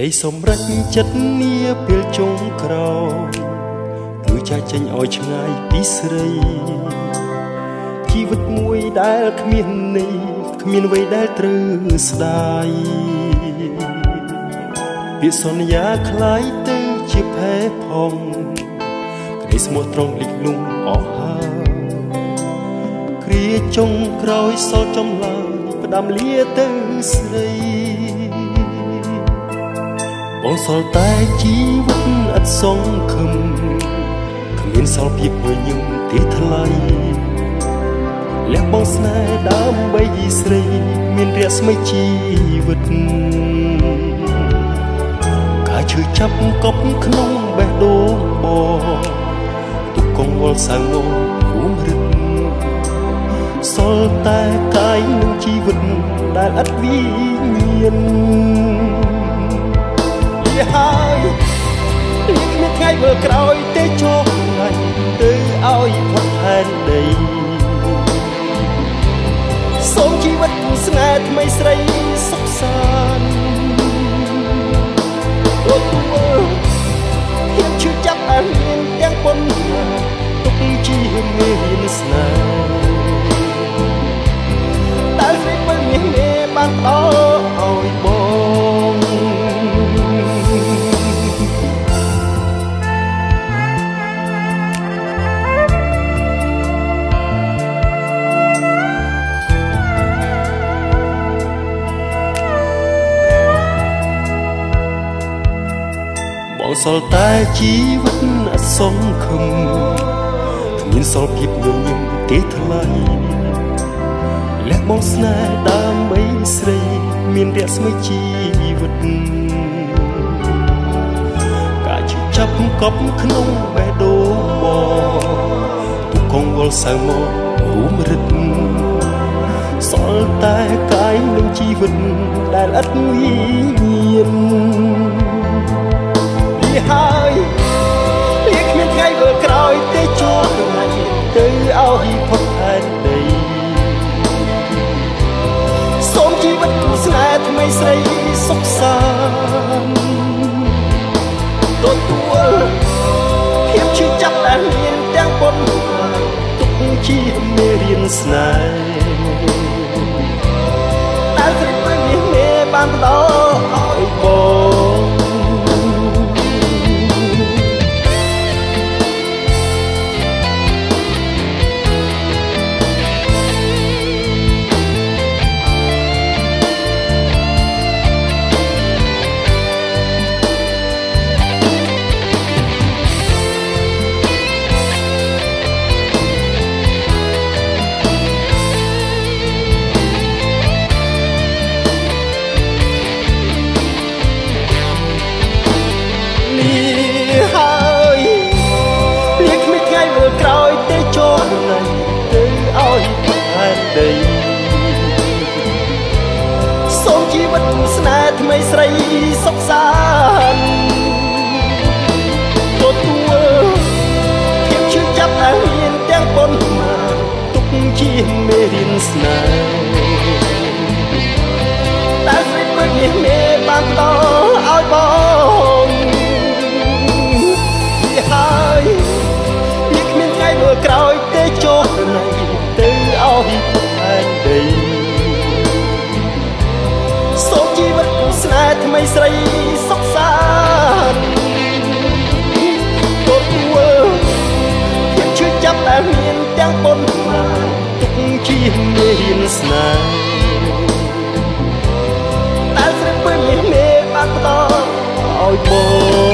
ដីសម្រេចចិត្តនាពេលចុងក្រោយគឺចាស់ចេញឲ្យឆ្ងាយពីស្រីជីវិតមួយដែលគ្មានន័យគ្មានអ្វីដែលត្រូវស្ដាយពាក្យសន្យាคล้ายទៅជាផែផងក្តីស្មោះត្រង់លិចលង់អស់ហើយគ្រាចុងក្រោយសល់ចំឡើយផ្ដាំលាទៅស្រីបងសល់តែជីវិតឥតសង្ឃឹមគ្មានសល់ភាពញញឹមទេថ្លៃលះបងស្នេហ៍ដើម្បីស្រីមានរស្មីជីវិតការឈឺចាប់កប់ក្នុងបេះដូងបងទុកកង្វល់សៅងរួមរឹកសល់តែកាយនិងជីវិតដែលឥតវិញ្ញាណហើយលៀកគ្នាថ្ងៃមើលក្រោយទេជោគថ្ងៃទៅឲ្យផុតផែនដីសូមជីវិតស្នេហ៍ថ្មីស្រីសុខសាន្តទទួលភាពឈឺចាប់ដែលមានទាំងប៉ុណ្ណាទុកជាមេរៀនស្នេហ៍ដែលស្រីមិនមានបានដល់ឲ្យបងសល់តែជីវិតអត់សង្ឃឹមគ្មានសល់ភាពញញឹមទេថ្លៃលះបងស្នេហ៍ដើម្បីស្រីមានរស្មីជីវិតការឈឺចាប់កប់ក្នុងបេះដូងបងទុកកង្វល់សៅមករួមរឹតសល់តែកាយនិងជីវិតដែលឥតវិញ្ញាណហើយលៀកគ្មានថ្ងៃមើលក្រោយទេជួបថ្ងៃទៅឲ្យផុតផែនដីសូមជីវិតស្នេហ៍ថ្មីស្រីសុខសាន្តទទួលភាពឈឺចាប់ដែលមានទាំងប៉ុណ្ណាទុកជាមេរៀនស្នេហ៍ដែលស្រីមិនមានបានដល់ឲ្យបងសូមជីវិតស្នេហ៍ថ្មីស្រីសុខសាន្តទទួលភាពឈឺចាប់ដែលមានទាំងប៉ុណ្ណាទុកជាមេរៀនស្នេហ៍ដែលស្រីមិនមានបានដល់ឲ្យបងហើយនេះគ្មានថ្ងៃមើលក្រោយទេជោគថ្ងៃទៅឲ្យផុតផែនដីសូមជីវិតស្នេហ៍ថ្មីស្រីសុខសាន្តទទួលភាពឈឺចាប់ដែលមានទាំងប៉ុណ្ណាទុកជាមេរៀនស្នេហ៍ដែលស្រីមិនមានបានបន្តឲ្យបង